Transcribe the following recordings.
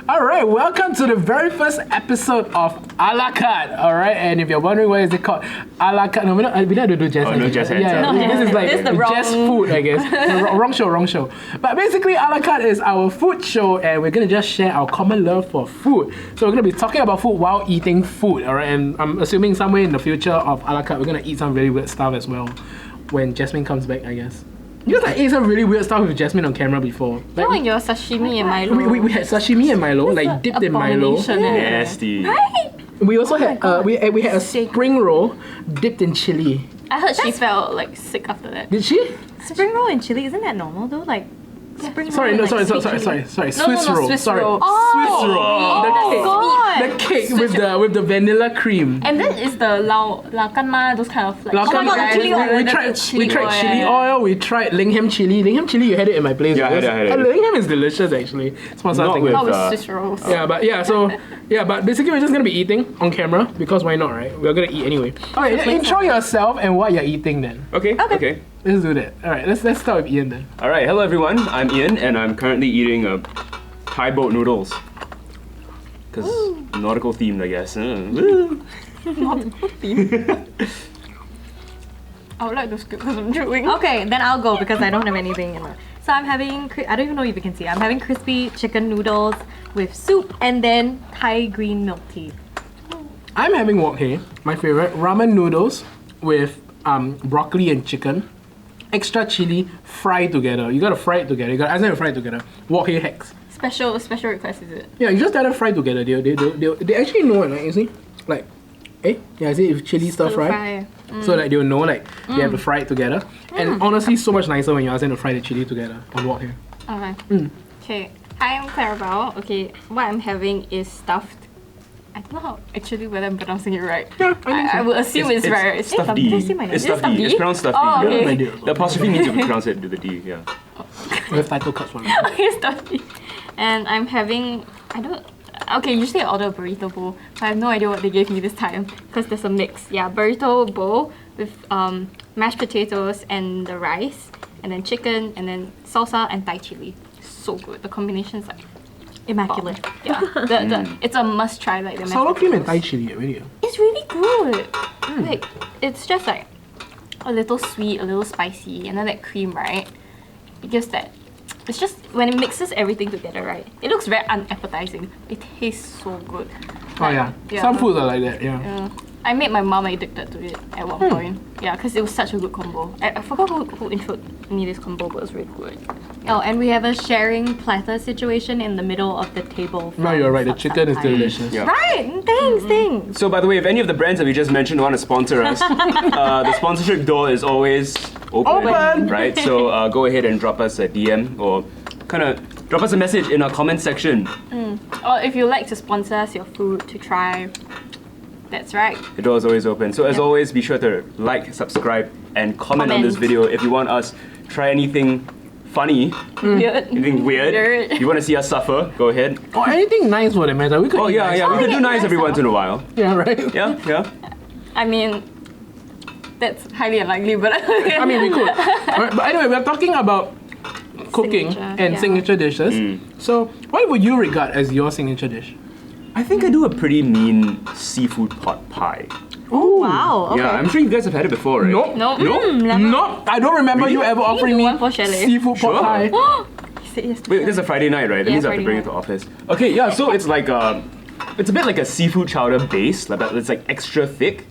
Alright, welcome to the very first episode of Ala-carte. Alright, and if you're wondering why is it called Ala-carte, no, we don't have to do jazz. Oh, no jazz hands. Yeah, this is like jazz food, I guess. No, wrong show. But basically, Ala-carte is our food show, and we're gonna just share our common love for food. So we're gonna be talking about food while eating food, alright? And I'm assuming somewhere in the future of Ala-carte, we're gonna eat some really weird stuff as well when Jasmine comes back, I guess. Because I ate some really weird stuff with Jasmine on camera before. Like, your sashimi and Milo. We had sashimi and Milo, like dipped in Milo. Nasty. Right? We also had we had a spring roll dipped in chili. I heard she felt like sick after that. Did she? Spring roll and chili, isn't that normal though? Like spring roll. Sorry, and, sorry. No, Swiss roll. Swiss Sorry. roll. Swiss roll. The cake with the vanilla cream. And then is the lao kanma, those kind of like. We tried chili oil. We tried Lingham chili. Lingham chili, you had it in my place. Yeah, I had it. Lingham is delicious actually. It's one Not something. with, Not with Swiss rolls. But basically we're just gonna be eating on camera because why not, right? We're gonna eat anyway. Alright, intro yourself and what you're eating then. Okay. Let's do that. Alright, let's start with Ian then. Alright, hello everyone. I'm Ian and I'm currently eating Thai boat noodles. Because nautical themed, I guess. I would like to skip because I'm chewing. Okay, then I'll go because I don't have anything in it. So I'm having, I don't even know if you can see, I'm having crispy chicken noodles with soup and then Thai green milk tea. I'm having wok hei, my favorite, ramen noodles with broccoli and chicken, extra chili, fry together. You gotta fry it together. You gotta ask them to fry it together. Wok hei hacks. Special request is it? Yeah, you just let them fry together. They actually know it, like, you see, like, I see if chili stir fry. So like they'll know like they have to fry it together. And honestly, so much nicer when you ask them to fry the chili together on wok hei. Okay. Okay. Hi, I'm Clarabelle. Okay, what I'm having is stuffed. I don't know how actually whether I'm pronouncing it right. Yeah, I think so. I would assume it's right. It's stuffy. Did I say my name? It's stuffy. It's pronounced stuffy. Oh, okay. Yeah. The apostrophe means you pronounce it to the D, yeah. We have title cuts one. Okay, stuffy. And I'm having, okay, usually I order a burrito bowl, but I have no idea what they gave me this time because there's a mix. Yeah, burrito bowl with mashed potatoes and the rice, and then chicken, and then salsa and Thai chili. So good. The combination's like Immaculate. yeah. It's a must try. Like the Sour cream and Thai chili, really. It's really good. Like it's just like a little sweet, a little spicy, and then that cream, right? It gives that. It's just when it mixes everything together, right? It looks very unappetizing. It tastes so good. Oh yeah. Some foods are like that, Yeah. I made my mom addicted to it at one point. Yeah, because it was such a good combo. I forgot who introduced me this combo, but it was really good. Oh, and we have a sharing platter situation in the middle of the table. No, you're right. The chicken is delicious. Yeah. Right, thanks. So by the way, if any of the brands that we just mentioned want to sponsor us, the sponsorship door is always open. Right? So go ahead and drop us a DM or kind of drop us a message in our comment section. Or if you like to sponsor us your food to try, that's right. The door is always open. So as always, be sure to like, subscribe, and comment on this video if you want us try anything funny, anything weird. You want to see us suffer, go ahead. Or anything nice for that matter. We could Oh yeah, we could do nice every once in a while. Yeah, right? Yeah. I mean, that's highly unlikely, but I mean, we could. Alright, but anyway, we're talking about cooking and signature dishes. So, what would you regard as your signature dish? I think I do a pretty mean seafood pot pie. Oh Wow. Okay. Yeah, I'm sure you guys have had it before, right? Nope. Nope. Nope. I don't remember you ever offering me one for chalet. seafood pot Sure. pie. He said yes. Wait, this is a Friday night, right? That means I have to bring it to office. Okay, yeah, so it's like it's a bit like a seafood chowder base, but it's like extra thick.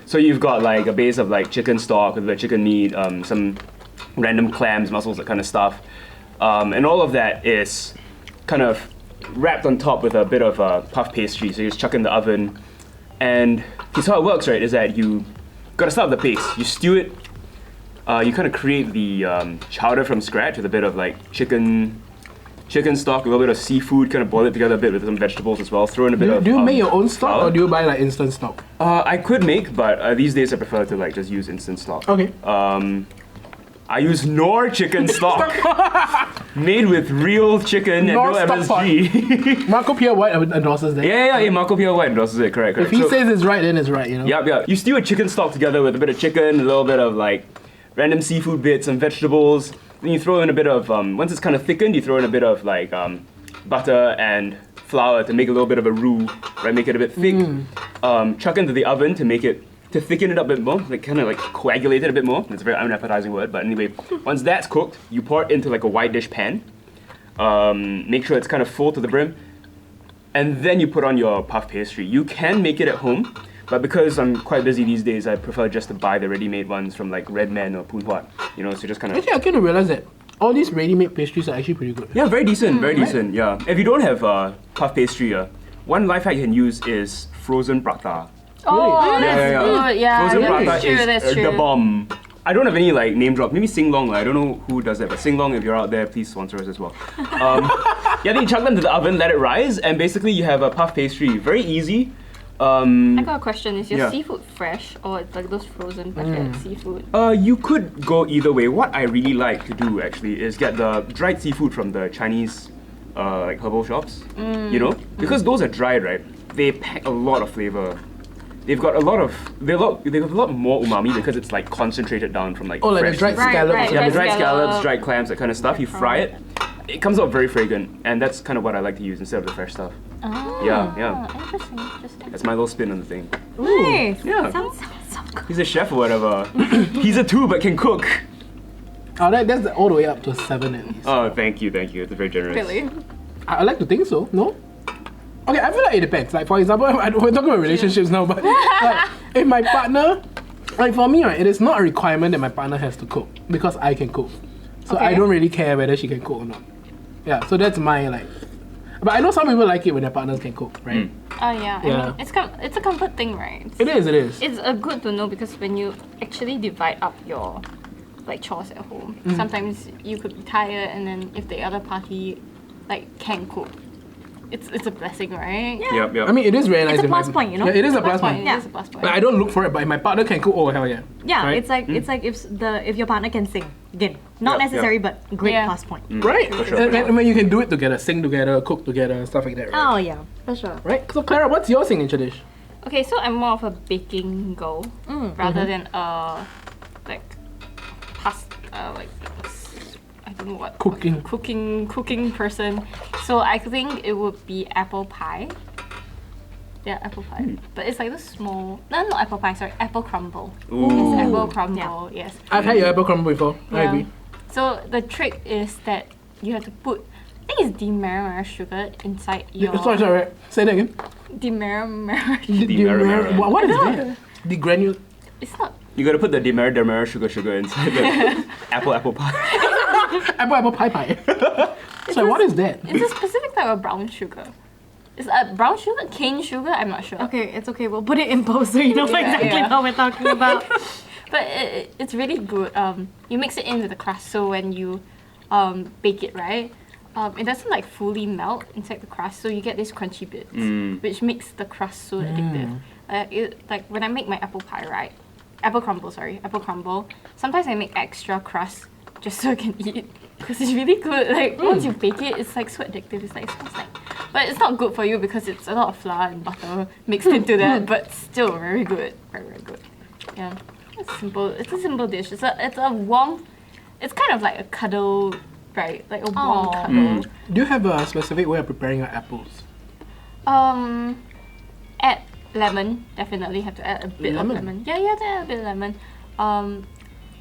So you've got like a base of like chicken stock with the chicken meat, some random clams, mussels, that kind of stuff. And all of that is kind of wrapped on top with a bit of puff pastry. So you just chuck in the oven. And here's how it works, right, is that you gotta start with the paste. You stew it, you kind of create the chowder from scratch with a bit of like chicken stock, a little bit of seafood, kind of boil it together a bit with some vegetables as well. Throw in a bit of Do you make your own stock flour. or do you buy like instant stock? I could make, but these days I prefer to like just use instant stock. Okay. I use Knorr chicken stock, made with real chicken and Knorr no stock MSG. Marco Pierre White endorses that. yeah, Marco Pierre White endorses it, correct. If he So- says it's right, then it's right, you know? Yeah. You stew a chicken stock together with a bit of chicken, a little bit of like random seafood bits, some vegetables. Then you throw in a bit of, once it's kind of thickened, you throw in a bit of like butter and flour to make a little bit of a roux, right? Make it a bit thick. Chuck into the oven to make it, to thicken it up a bit more, like kind of like coagulate it a bit more. It's a very unappetizing word, but anyway, once that's cooked, you pour it into like a wide dish pan. Make sure it's kind of full to the brim, and then you put on your puff pastry. You can make it at home, but because I'm quite busy these days, I prefer just to buy the ready-made ones from like Red Man or Poon Huat. You know, so just kind of. Actually, I kind of realized that all these ready-made pastries are actually pretty good. Yeah, very decent, very decent. Yeah. If you don't have puff pastry, one life hack you can use is frozen prata. Oh, Really? that's good. Yeah, Frozen that's prata true. is That's true. the bomb. I don't have any like name drop. Maybe Sing Long. I don't know who does that, but Sing Long, if you're out there, please sponsor us as well. Yeah, then you chuck them to the oven, let it rise, and basically you have a puff pastry. Very easy. I got a question. Is your Yeah. seafood fresh or it's like those frozen packet seafood? You could go either way. What I really like to do actually is get the dried seafood from the Chinese like herbal shops. You know, because those are dried, right? They pack a lot of flavor. They've got a lot of they have a lot more umami because it's like concentrated down from like Oh, like the fresh dried seafood. scallops. right. Yeah, the dried Dried scallops, scallop, dried clams, that kind of stuff. You fry it. It comes out very fragrant, and that's kind of what I like to use instead of the fresh stuff. Oh, Yeah. Interesting. That's my little spin on the thing. Nice. Yeah. Sounds good. He's a chef or whatever. He's a 2 but can cook. Oh, that's all the way up to 7 at least. Oh, thank you. It's very generous. Really? I like to think so. No. Okay, I feel like it depends. Like for example, we're talking about relationships now, but like if my partner, like for me, right, it is not a requirement that my partner has to cook because I can cook. So I Okay. don't really care whether she can cook or not. Yeah, so that's my like. But I know some people like it when their partners can cook, right? Oh yeah. I Yeah. mean, it's a comfort thing, right? It is. It's good to know because when you actually divide up your like chores at home, sometimes you could be tired, and then if the other party like can cook, it's a blessing, right? Yep. I mean, it is very nice. It's a if my- plus point, you know? Yeah, it is a plus point. It is a plus point. Like, I don't look for it, but if my partner can cook, oh hell yeah. Yeah, Right? it's like if your partner can sing. Again, not Yep, necessary, but great Yeah. plus point. Right? For sure, And, for sure. and when you can do it together, sing together, cook together, stuff like that, right? Oh yeah, for sure. Right? So Clara, what's your signature dish? Okay, so I'm more of a baking girl rather than a like pasta like I don't know what Cooking. cooking person. So I think it would be apple pie. Yeah, apple pie. But it's like the small not apple pie, sorry, apple crumble. Ooh. It's apple crumble, yes. I've had your apple crumble before. I Yeah. agree. So the trick is that you have to put I think it's demerara sugar inside your Sorry. Say that again. demerara Demerara. What is that? The granule. It's not You gotta put the demerara sugar inside the apple pie. Apple pie. So what is that? it's a specific type of brown sugar. Is that brown sugar? Cane sugar? I'm not sure. Okay, it's okay. We'll put it in post so you know exactly Yeah. what we're talking about. But it's really good. You mix it in with the crust, so when you bake it, right, it doesn't like fully melt inside the crust, so you get these crunchy bits, which makes the crust so addictive. Like when I make my apple pie, right, apple crumble. Sometimes I make extra crust just so I can eat because it's really good. Like once you bake it, it's like so addictive. It's like it smells like, but it's not good for you because it's a lot of flour and butter mixed into that. But still very good, very good. Yeah. It's simple. It's a simple dish. It's a warm. It's kind of like a cuddle, right? Like a warm Aw. cuddle. Do you have a specific way of preparing your apples? Add lemon. Definitely have to add a bit Lemon? of lemon. Yeah, you have to add a bit of lemon.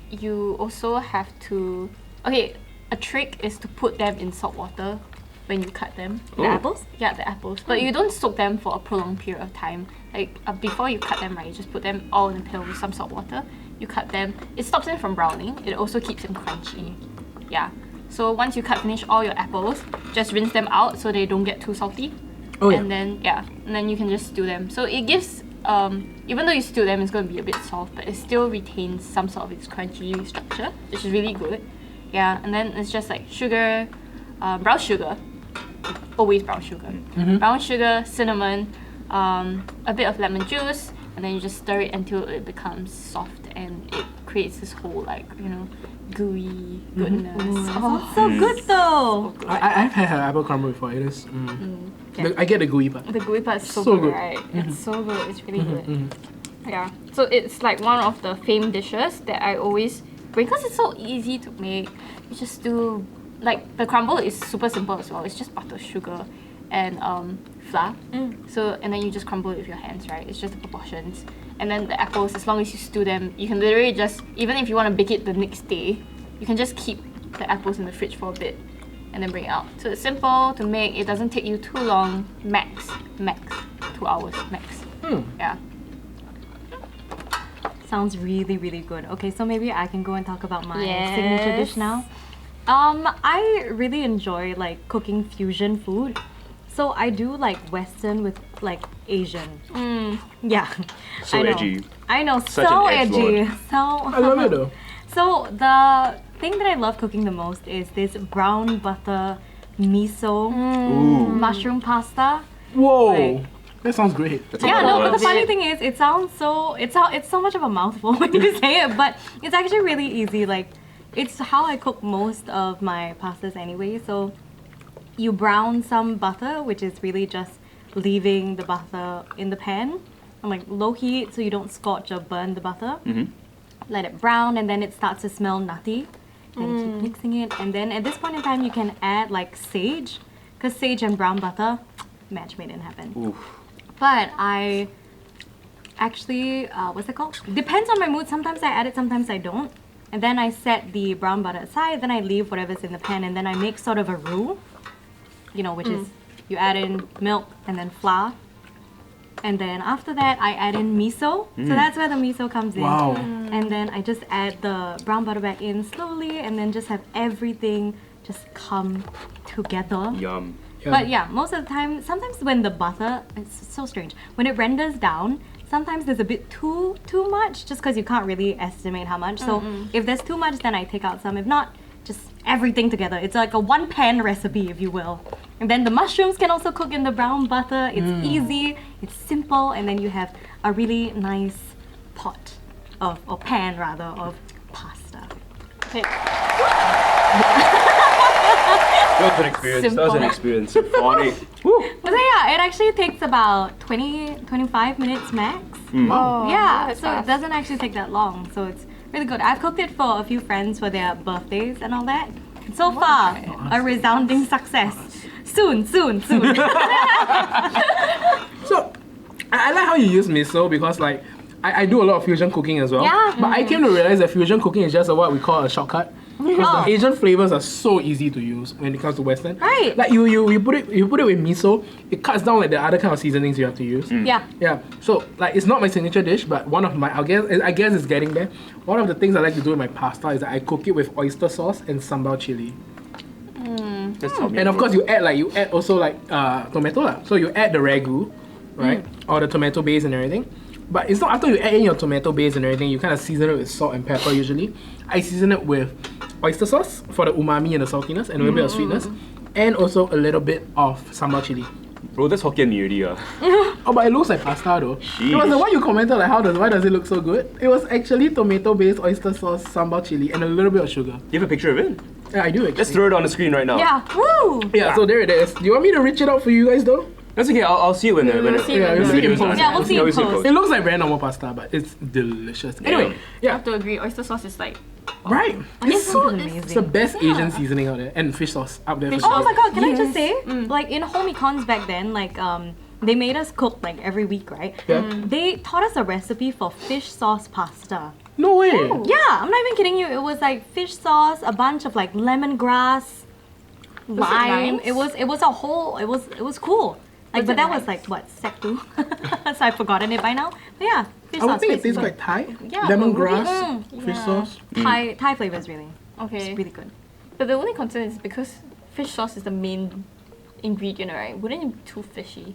You also have to. Okay, a trick is to put them in salt water when you cut them. The apples? Yeah, the apples. But you don't soak them for a prolonged period of time. Like before you cut them, right, you just put them all in a pail with some salt water. You cut them. It stops them from browning. It also keeps them crunchy. Yeah. So once you finish all your apples, just rinse them out so they don't get too salty. Oh yeah. And then you can just stew them. So it gives even though you stew them, it's going to be a bit soft, but it still retains some sort of its crunchy structure, which is really good. Yeah, and then it's just like sugar, brown sugar, always brown sugar, brown sugar, cinnamon, a bit of lemon juice, and then you just stir it until it becomes soft, and it creates this whole like gooey goodness. Oh, so good though. I've had apple crumble before. It is. I get the gooey part. The gooey part is so, So good, good. right? It's so good. It's really good. Yeah. So it's like one of the famed dishes that I always bring because it's so easy to make. You just do like the crumble is super simple as well. It's just butter, sugar, and flour. So and then you just crumble it with your hands, right? It's just the proportions. And then the apples, as long as you stew them, you can literally just, even if you want to bake it the next day, you can just keep the apples in the fridge for a bit and then bring it out. So it's simple to make. It doesn't take you too long. Max 2 hours max. Yeah. Sounds really, really good. Okay, so maybe I can go and talk about my Yes. signature dish now. I really enjoy like cooking fusion food. So I do like Western with like Asian. Yeah. So I know. edgy. I know, Such so an edge edgy. lord. So I love it though. So the thing that I love cooking the most is this brown butter miso Ooh. mushroom pasta. Whoa, Like- that sounds great. That's a Yeah, lot no, of but the words. funny thing is, it sounds so it's so much of a mouthful when you say it, but it's actually really easy. Like, it's how I cook most of my pastas anyway. So, you brown some butter, which is really just leaving the butter in the pan on like low heat, so you don't scorch or burn the butter. Let it brown, and then it starts to smell nutty. Then keep mixing it, and then at this point in time, you can add like sage, because sage and brown butter, match made in heaven. Oof. But I actually, what's it called? Depends on my mood. Sometimes I add it, sometimes I don't. And then I set the brown butter aside, then I leave whatever's in the pan, and then I make sort of a roux, you know, which is you add in milk and then flour. And then after that, I add in miso. So that's where the miso comes in. Wow. And then I just add the brown butter back in slowly, and then just have everything just come together. Yum. But yeah, most of the time, sometimes when the butter, it's so strange, when it renders down, sometimes there's a bit too much, just because you can't really estimate how much. So if there's too much, then I take out some. If not, just everything together. It's like a one-pan recipe, if you will. And then the mushrooms can also cook in the brown butter. It's easy, it's simple, and then you have a really nice pot of, or pan rather, of pasta. Okay. That was an experience. That was an experience. Symphonic. Woo. But then, yeah, it actually takes about 20-25 minutes max. Oh, Yeah, that's so it fast. doesn't actually take that long. So it's really good. I've cooked it for a few friends for their birthdays and all that. And so far, a resounding success. Soon. So I like how you use miso because like I do a lot of fusion cooking as well. Yeah. But I came to realize that fusion cooking is just what we call a shortcut. Because Oh. the Asian flavors are so easy to use when it comes to Western. Right. Like you put it with miso, it cuts down like the other kind of seasonings you have to use. Yeah. Yeah. So like it's not my signature dish, but one of my I guess it's getting there. One of the things I like to do with my pasta is that I cook it with oyster sauce and sambal chili. Just tell me. And of course you add also tomato lah. So you add the ragu, right? Or the tomato base and everything. But it's not after you add in your tomato base and everything, you kind of season it with salt and pepper usually. I season it with oyster sauce for the umami and the saltiness and a little bit of sweetness. And also a little bit of sambal chili. Bro, that's Hokkien mee already. Oh, but it looks like pasta though. It was the one you commented like why does it look so good? It was actually tomato based oyster sauce, sambal chili, and a little bit of sugar. You have a picture of it? Yeah, I do actually. Let's throw it on the screen right now. Yeah. Woo! Yeah, so there it is. Do you want me to reach it out for you guys though? That's okay. I'll see it when the see it when the video is post. done. Yeah, we'll see in post. It looks like very normal pasta, but it's delicious. Anyway, I yeah, have to agree, oyster sauce is like right. It's so It's the amazing. best Asian seasoning out there, and fish sauce out there. Fish for Oh sure. my god, can I just say, like in home econs back then, like they made us cook like every week, right? Yeah. They taught us a recipe for fish sauce pasta. No way. Yeah, I'm not even kidding you. It was like fish sauce, a bunch of like lemongrass, lime. nice? It was a whole. It was cool. Like, Was but it that was nice? like what, sec 2? So I've forgotten it by now. But yeah, fish I would sauce. think it fish tastes sauce. like Thai. Yeah, Lemongrass, but fish yeah. sauce. Thai flavors really. okay. It's really good. But the only concern is because fish sauce is the main ingredient, right? Wouldn't it be too fishy?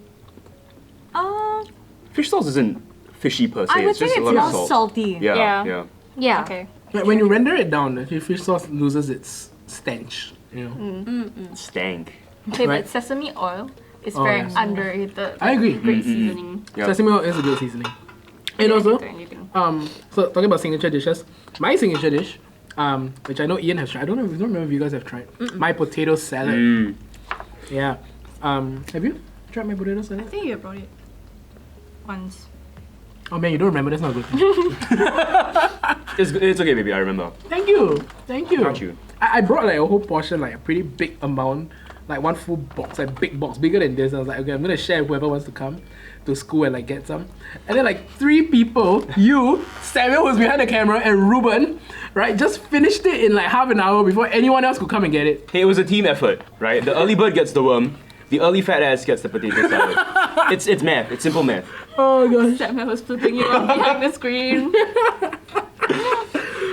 Fish sauce isn't fishy per se. I would it's say just it's a lot more of salt. salty. Yeah, Yeah. yeah. Yeah. Okay. Like when you render it down, the fish sauce loses its stench. You know. Stank. Okay, Right. but sesame oil is Oh, very yes. underrated. I agree. Great seasoning. Yeah. Sesame oil is a good seasoning. And also, Anything. so talking about signature dishes, my signature dish, which I know Ian has tried. I don't remember if you guys have tried. My potato salad. Mm. Yeah. Have you tried my potato salad? I think you brought it once. Oh man, you don't remember? That's not good. It's okay, baby. I remember. Thank you. Got you. I brought like a whole portion, like a pretty big amount like one full box, like big box, bigger than this. I was like, okay, I'm gonna share with whoever wants to come to school and like get some. And then like 3 people, you, Samuel was behind the camera, and Ruben, right, just finished it in like half an hour before anyone else could come and get it. Hey, it was a team effort, right? The early bird gets the worm. The early fat ass gets the potato salad. It's math. It's simple math. Oh gosh. Samuel was flipping you off behind the screen.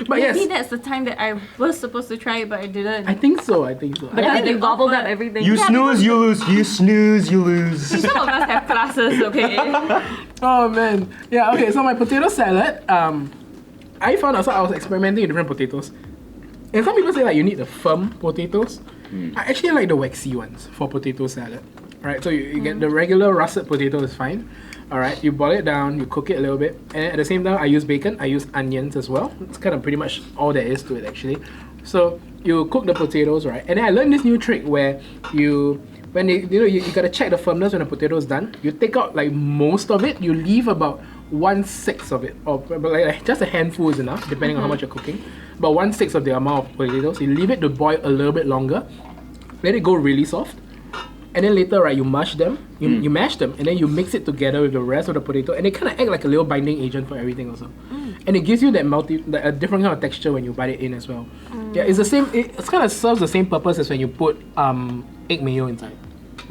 But Maybe yes, that's the time that I was supposed to try it, but I didn't. I think so. I think so. Because I they think gobbled up offered- everything. You snooze, you lose. You snooze, you lose. Some of us have classes, okay? oh man. Yeah, okay, so my potato salad, I found out, so I was experimenting with different potatoes. And some people say like you need the firm potatoes. I actually like the waxy ones for potato salad. Right, so you get the regular russet potato is fine. Alright, you boil it down, you cook it a little bit, and at the same time I use bacon, I use onions as well. It's kind of pretty much all there is to it actually. So you cook the potatoes, right? And then I learned this new trick where you gotta check the firmness when the potato is done. You take out like most of it, you leave about 1/6 of it, or like just a handful is enough, depending on how much you're cooking. But 1/6 of the amount of potatoes, you leave it to boil a little bit longer, let it go really soft. And then later, right, you mash them, you mash them, and then you mix it together with the rest of the potato, and they kind of act like a little binding agent for everything also. And it gives you that a different kind of texture when you bite it in as well. Yeah, it's the same. It kind of serves the same purpose as when you put egg mayo inside.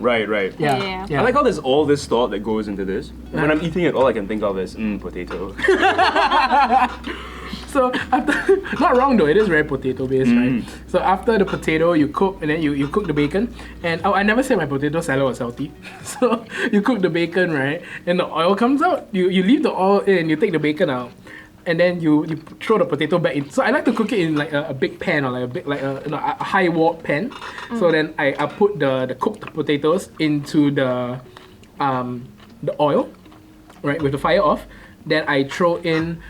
Right, right. Yeah. I like how there's all this thought that goes into this. When I'm eating it, all I can think of is potato. So after, not wrong though, it is very potato based, right? So after the potato, you cook, and then you cook the bacon. And I never said my potato salad was healthy. So you cook the bacon, right? And the oil comes out. You leave the oil in, you take the bacon out, and then you throw the potato back in. So I like to cook it in like a big pan, or like a high wok pan. So then I put the cooked potatoes into the oil, right, with the fire off. Then I throw in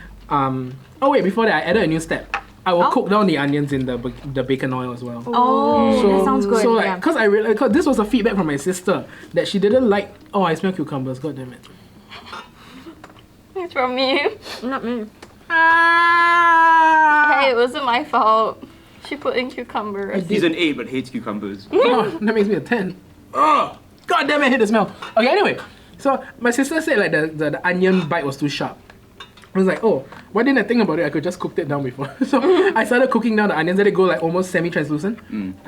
oh wait, before that I added a new step. I will cook down the onions in the bacon oil as well. Oh, that sounds good. So like, yeah. cause cause this was a feedback from my sister that she didn't like. Oh, I smell cucumbers. God damn it. It's from me. Not me. Hey, it wasn't my fault. She put in cucumbers. He's an 8 but hates cucumbers. Oh, that makes me a 10. Oh, god damn it, I hate the smell. Okay, anyway. So my sister said like the onion bite was too sharp. I was like, oh, why didn't I think about it? I could just cooked it down before. So I started cooking down the onions. Let it go like almost semi-translucent.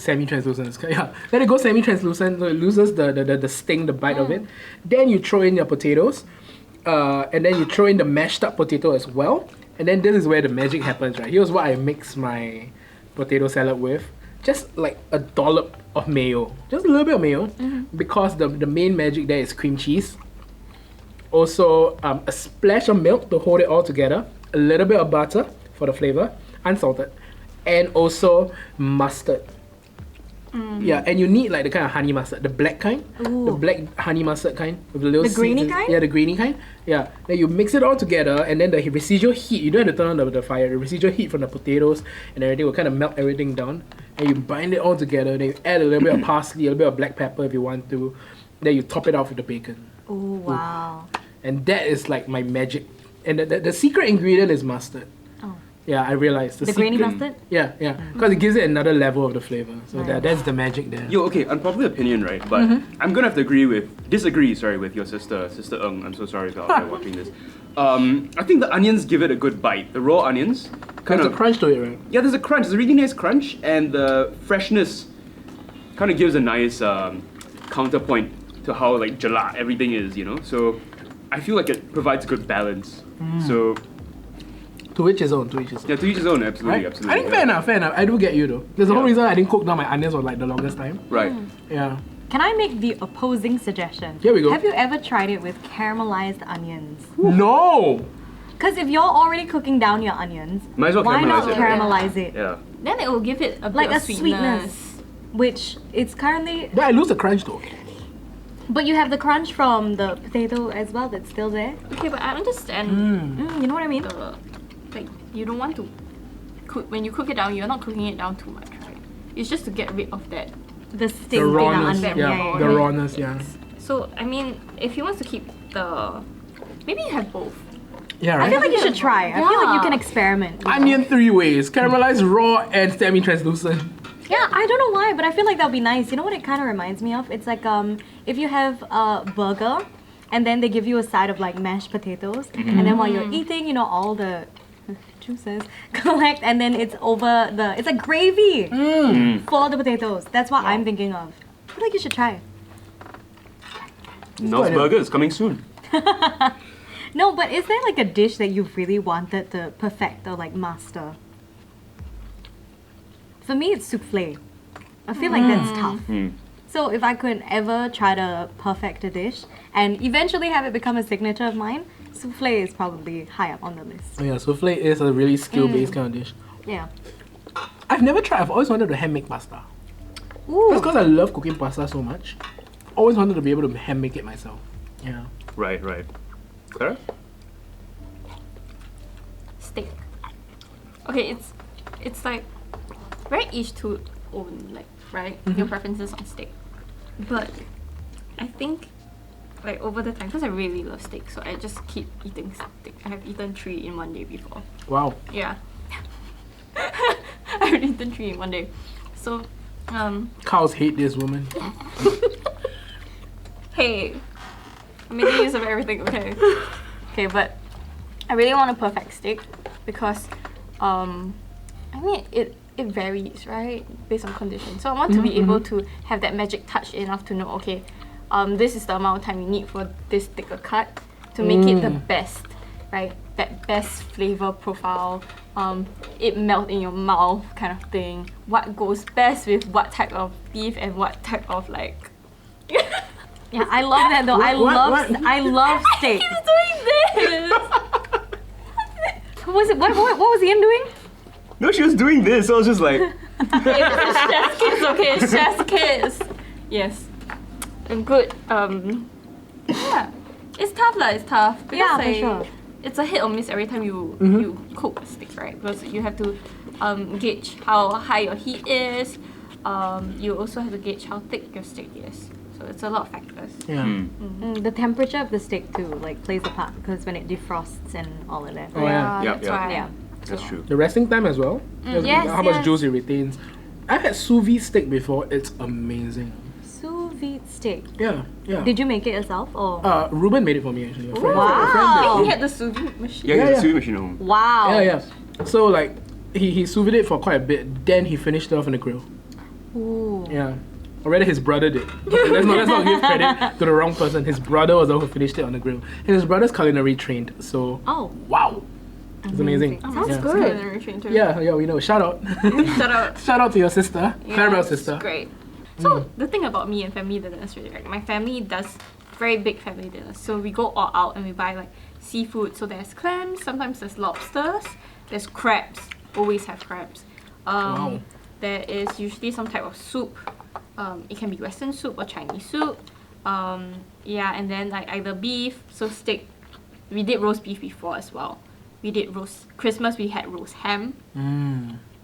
Semi-translucent. Yeah. Let it go semi-translucent so it loses the sting, the bite of it. Then you throw in your potatoes. And then you throw in the mashed up potato as well. And then this is where the magic happens, right? Here's what I mix my potato salad with. Just like a dollop of mayo. Just a little bit of mayo. Because the main magic there is cream cheese. Also, a splash of milk to hold it all together. A little bit of butter for the flavor, unsalted. And also mustard. Yeah, and you need like the kind of honey mustard, the black kind. The black honey mustard kind. With the little The seeds greeny in- kind? Yeah, the greeny kind. Yeah. Then you mix it all together, and then the residual heat, you don't have to turn on the fire. The residual heat from the potatoes and everything will kind of melt everything down. And you bind it all together. Then you add a little bit of parsley, a little bit of black pepper if you want to. Then you top it off with the bacon. Oh, wow. And that is like my magic. And the secret ingredient is mustard. Oh. Yeah, I realized. The grainy secret- mustard? Yeah, yeah. Because it gives it another level of the flavor. So that's the magic there. Yo, okay, unpopular opinion, right? But I'm gonna have to disagree with your sister Eng. I'm so sorry if you're out there watching this. I think the onions give it a good bite. The raw onions kind There's of a crunch to it, right? Yeah, there's a crunch. There's a really nice crunch, and the freshness kind of gives a nice counterpoint to how like gelat everything is, you know. So I feel like it provides good balance. So To which his own, to which his own. yeah, to each his own. Absolutely, Right? absolutely. I think yeah. fair enough. I do get you though. There's a whole Yeah. reason I didn't cook down my onions for like the longest time. Right. Yeah. Can I make the opposing suggestion? Here we go. Have you ever tried it with caramelized onions? No! Because if you're already cooking down your onions, Might as well why not caramelize caramelize it? Yeah. Then it will give it a Like bit a of sweetness, which it's currently. Then I lose the crunch though. But you have the crunch from the potato as well that's still there. Okay, but I understand You know what I mean? the like you don't want to cook when you cook it down. You're not cooking it down too much, right? It's just to get rid of that. The sting The in rawness. the onion. Yeah, the rawness, yeah. So I mean, if he wants to keep the, maybe you have both. Yeah, I feel right? like you should try. I feel like you Yeah. can experiment. Onion 3 ways. Caramelized, raw, and semi-translucent. Yeah, I don't know why, but I feel like that would be nice. You know what it kind of reminds me of? It's like if you have a burger and then they give you a side of like mashed potatoes, and then while you're eating, you know, all the juices collect, and then it's over it's like gravy for the potatoes. That's what I'm thinking of. I feel like you should try. No's Burger is coming soon. No, but is there like a dish that you really wanted to perfect or like master? For me, it's souffle. I feel like that's tough. So if I could ever try to perfect a dish and eventually have it become a signature of mine, souffle is probably high up on the list. Oh yeah, souffle is a really skill-based kind of dish. Yeah. I've never tried. I've always wanted to hand make pasta. Ooh. That's because I love cooking pasta so much. Always wanted to be able to hand make it myself. Yeah. Right. Clara? Steak. Okay, it's like very each to own, like, right? Your preferences on steak. But I think like over the time, because I really love steak, so I just keep eating steak. I have eaten 3 in one day before. Wow. Yeah. I've eaten 3 in one day. So Cows hate this woman. hey, I'm making use of everything, okay? Okay, but I really want a perfect steak because I mean it varies, right? Based on conditions. So I want to be able to have that magic touch enough to know, okay, this is the amount of time you need for this thicker cut to make it the best, right? That best flavor profile, it melt in your mouth kind of thing. What goes best with what type of beef and what type of like. Yeah, I love that though. I love steak. He's doing this. What was Ian doing? No, she was doing this. So I was just like, Hey, this is chef's kiss, okay? Chef's kiss. Yes. And good. Yeah. It's tough lah. It's tough. Because Yeah, for sure. It's a hit or miss every time you cook a steak, right? Because you have to gauge how high your heat is. You also have to gauge how thick your steak is. So it's a lot of factors. Yeah. The temperature of the steak too like plays a part because when it defrosts and all of that. Oh yeah. Yeah, That's yeah. why. Yeah. that's true. The resting time as well. Yes, How much yes. juice it retains. I've had sous vide steak before. It's amazing. Sous vide steak. Yeah. Yeah. Did you make it yourself or? Ruben made it for me actually. A friend, Wow. a friend He did. had the sous vide machine. Yeah, Yeah, yeah. yeah. Sous vide machine at home. Wow. Yeah, yeah. So like he sous vide it for quite a bit. Then he finished it off in the grill. Ooh. Yeah. Or rather, his brother did. Let's not give credit to the wrong person. His brother was the one who finished it on the grill. And his brother's culinary trained. So Oh. wow, it's amazing. Sounds yeah. good. Yeah, we know. Shout out, Shout out. shout out to your sister, Yeah, Clarabelle's it's sister. Great. So the thing about me and family dinners, really, like my family does very big family dinners. So we go all out and we buy like seafood. So there's clams, sometimes there's lobsters, there's crabs. Always have crabs. Wow. There is usually some type of soup. It can be Western soup or Chinese soup. Yeah, and then like either beef, so steak. We did roast beef before as well. We did roast Christmas. We had roast ham.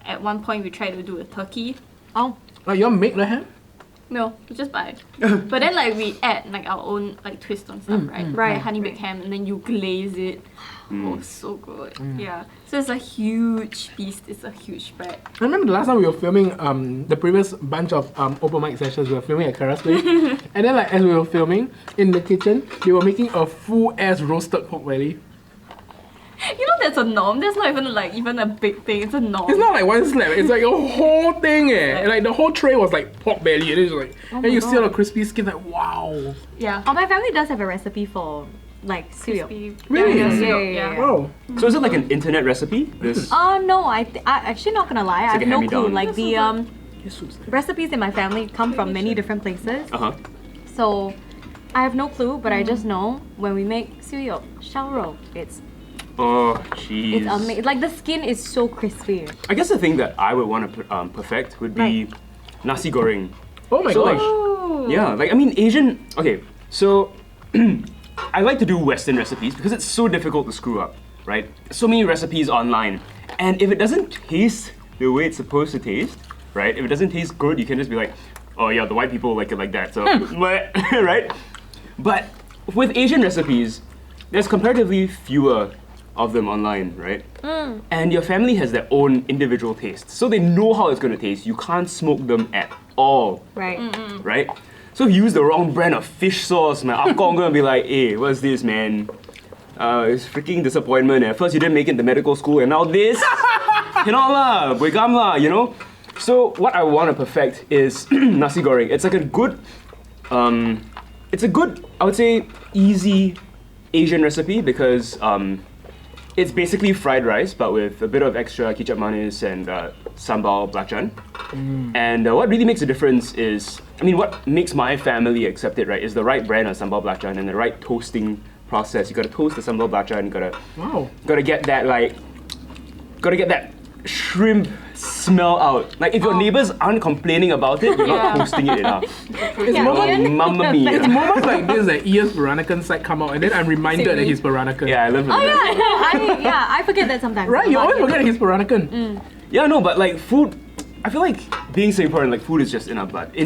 At one point, we tried to do a turkey. Oh. You all make the ham? No, we just buy. But then like we add like our own like twist on stuff, right? Right. Like honey baked ham, and then you glaze it. Oh, so good. Yeah. So it's a huge feast. It's a huge spread. I remember the last time we were filming the previous bunch of open mic sessions. We were filming at Kara's place, and then like as we were filming in the kitchen, they were making a full ass roasted pork belly. You know that's a norm. That's not even like even a big thing. It's a norm. It's not like one slab. It's like a whole thing, And like the whole tray was like pork belly, and it's like, and you see all the crispy skin. Like wow. Yeah. Oh, my family does have a recipe for like cereal. Crispy. Really? Yeah. Wow. So is it like an internet recipe? This. Oh no, I actually not gonna lie, I like have a no clue. hand-me-down. Like the This soups. recipes in my family come from many different places, so I have no clue. But I just know when we make cereal, 烧肉, it's Oh, jeez. amazing. Like the skin is so crispy. I guess the thing that I would want to perfect would be nasi goreng. Oh my So, gosh. like, yeah, like I mean Asian. Okay, so I like to do Western recipes because it's so difficult to screw up, right? So many recipes online, and if it doesn't taste the way it's supposed to taste, right? If it doesn't taste good, you can just be like, oh yeah, the white people like it like that, so right? But with Asian recipes, there's comparatively fewer of them online, right? And your family has their own individual tastes. So they know how it's going to taste. You can't smoke them at all, Right. right? So if you use the wrong brand of fish sauce, my akong gonna be like, hey, what's this, man? It's freaking disappointment. At first you didn't make it to medical school and now this? Cannot lah, buigam lah, you know? So what I want to perfect is nasi goreng. It's like a good, it's a good, I would say, easy Asian recipe because it's basically fried rice but with a bit of extra kicap manis and sambal belacan. And what really makes a difference is, I mean, what makes my family accept it, right, is the right brand of sambal belacan and the right toasting process. You gotta toast the sambal belacan, gotta get that shrimp smell out. Like if your neighbors aren't complaining about it, you're not toasting it enough. It's moments, Mamma mia. it's moments like this that Ian's Peranakan side come out and then I'm reminded that he's Peranakan. Yeah, I love it. Oh yeah, I forget that sometimes. Right? You always forget he's Peranakan. Yeah, no, but like food, I feel like being Singaporean, like food is just in our blood. In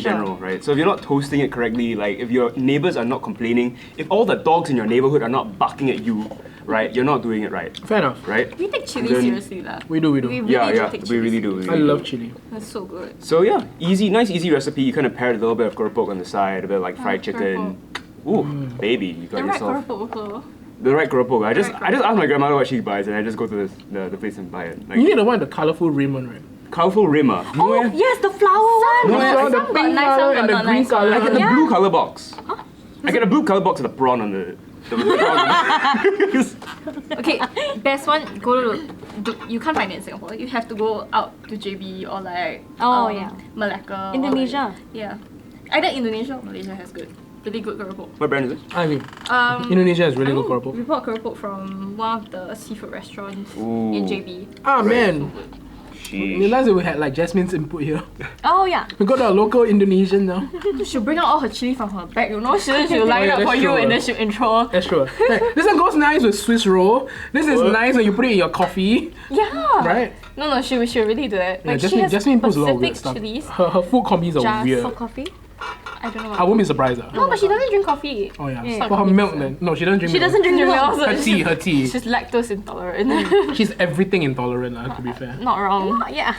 general, right? So if you're not toasting it correctly, like if your neighbors are not complaining, if all the dogs in your neighborhood are not barking at you, right, you're not doing it right. Fair enough. Right? We take chili Then- seriously lah. We do. We really do take we chili really do. seriously. I love chili. That's so good. So yeah, nice easy recipe. You kind of pair it with a little bit of keropok on the side, a bit of like fried chicken. Ooh, baby, you got The right yourself keropok also. the right keropok. I just Right ask my grandmother what she buys, and I just go to the place and buy it. Like You need the one with the colourful rim one, right? colorful rimmer. Oh yes, the flower one. No, So the some got pink nice, colour some and the got not green nice. colour. I get the Yeah. blue color box. I get a blue color box with a prawn on the prawn. Okay, best one, you can't find it in Singapore. You have to go out to JB or like Malacca. Indonesia. Or like, yeah. Either Indonesia or Malaysia has really good keropok. What brand is it? I mean, Indonesia has really good keropok. We bought keropok from one of the seafood restaurants Ooh. in JB. Ah man, Sheesh. realized that we had like Jasmine's input here. Oh yeah. We got a local Indonesian now. She'll bring out all her chili from her bag, you know? She'll line up that's for you true. and then she'll intro. That's true. Hey, this one goes nice with Swiss roll. This is nice when you put it in your coffee, Yeah. right? No, she'll really do that. Yeah, Like she has Jasmine puts a lot of weird specific stuff. chilies. Her food combis are Just weird. For coffee. I don't know. I won't be surprised. No, but she doesn't drink coffee. Oh yeah. Yeah. For her milk then. No, she doesn't drink She milk. doesn't drink milk. Her tea. She's lactose intolerant. She's everything intolerant, to be fair. Not wrong. Yeah.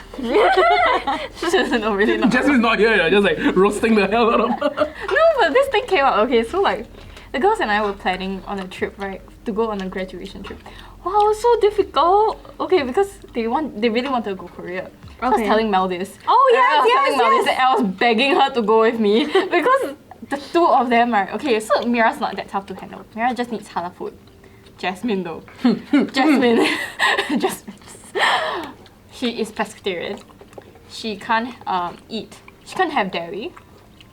No, really not. Jasmine's not here, just like roasting the hell out of her. No, but this thing came out. Okay, so like, the girls and I were planning on a trip, right? To go on a graduation trip. Wow, it was so difficult. Okay, because they really wanted to go Korea. So I was Okay. telling Mel this. Oh And I was yes, telling Mel this, and I was begging her to go with me because the two of them are okay. So Mira's not that tough to handle. Mira just needs halal food. Jasmine though, Jasmine, she is pescatarian. She can't eat. She can't have dairy.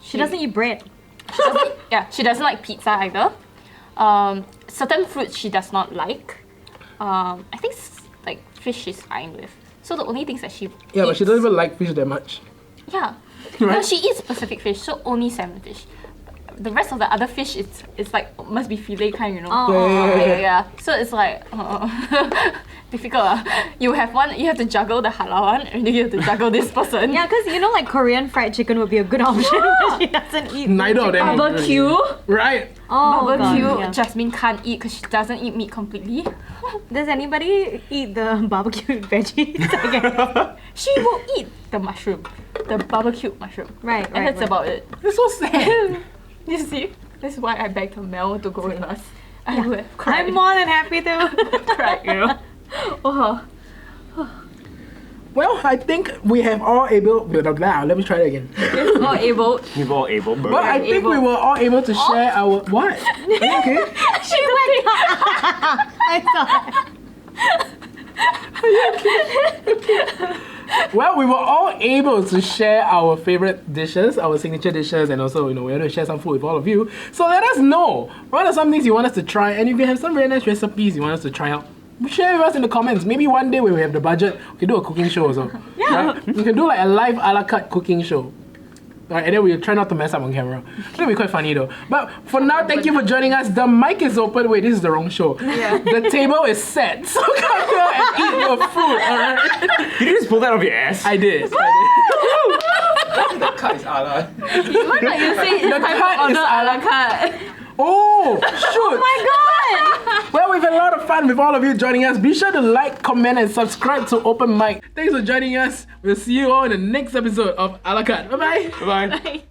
She doesn't eat bread. She doesn't like pizza either. Certain fruits she does not like. I think like fish she's fine with. So the only things that she Yeah, but eats, she doesn't even like fish that much. Yeah. Right? No, she eats Pacific fish, so only salmon fish. The rest of the other fish, it's like must be fillet kind, you know. Yeah. So it's like difficult. You have to juggle the halal one, and then you have to juggle this person. Yeah, because you know, like Korean fried chicken would be a good option, but she doesn't eat. Neither of them. Barbecue. Right. Oh, Barbecue. God, yeah. Jasmine can't eat because she doesn't eat meat completely. Does anybody eat the barbecued veggies? Okay. She will eat the mushroom, the barbecued mushroom. Right, And that's about it. It's so sad. You see, this is why I begged Mel to go with us. I would have cried. I'm more than happy to. cried, you know. Oh. Well, I think we have all able. Let me try it again. It's not able. You've all able. Well, I think able. we were all able to share our what? Are you okay? She went. I saw. Well, we were all able to share our favorite dishes, our signature dishes, and also, we want to share some food with all of you. So let us know what are some things you want us to try, and if you have some very nice recipes you want us to try out, share with us in the comments. Maybe one day when we have the budget, we can do a cooking show also. Yeah. Right? We can do like a live ala-carte cooking show. Right, and then we'll try not to mess up on camera. It'll be quite funny though. But for now, thank you for joining us. The mic is open. Wait, this is the wrong show. Yeah. The table is set. So come here and eat your food, alright? Did you just pull that off your ass? I did. The cut is ala. Why not you say it's The time card to is order a la carte? Oh, shoot! My God! Well, we've had a lot of fun with all of you joining us. Be sure to like, comment, and subscribe to Open Mic. Thanks for joining us. We'll see you all in the next episode of A La Carte. Bye-bye. Bye-bye. Bye.